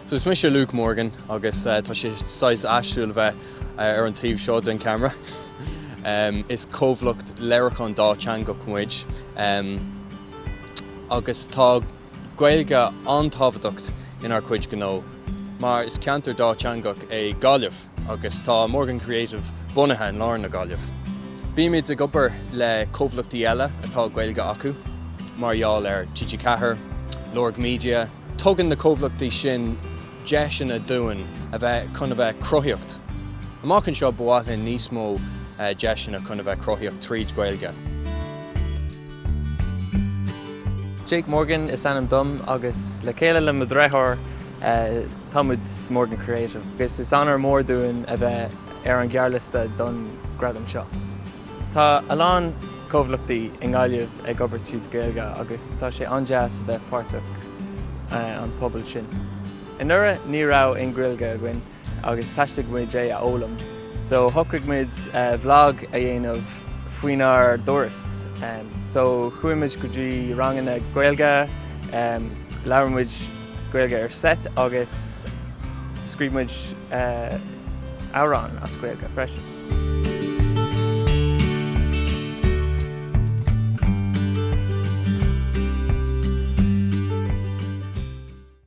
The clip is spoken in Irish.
So is mis Luke Morgan agus tá sé sais asúil bheith ar an taobh seo den camera. Is cóbhlacht leirechán dá teanga cuid. Agus tá gaeilge an-tábhadocht inar cuid gnó. Mar is ceantar dá teangach é gáilmh agus tá Morgan Creative bunathe an lár na gáilmh. Bíimiid ag obair le cóbhlachtaí eile atá gaeilge acu, margheall ar Títí Cahar, Lorg Media, tugann na cóbhlachtaí sin deis a dúin a bheith chun a bheith crothaíocht. Amachchann seo buaithe níos mó deis a chun a bheith crothaíocht tríd gaeilge. Jake Morgan is anam dom agus le céile le mudreithir támuid Morgan Creative. Gus is anar mór dúin a bheith ar an gearlista don GRADAM seo. Tá alán cóbhlachtaí in gáilmh ag obair tríd gaeilge agus tá sé andeas a bheith páirteach an pobl sin. In ura ní rá in grilge againn agus taisteigh muid é a ólam. So thucaigh muid vlog a dhéanamh faoinar doras. So chuaimid go dtí ranganna gaeilge, leabharmuid gaeilge ar set agus scríbmuid árán as gaeilge freisin.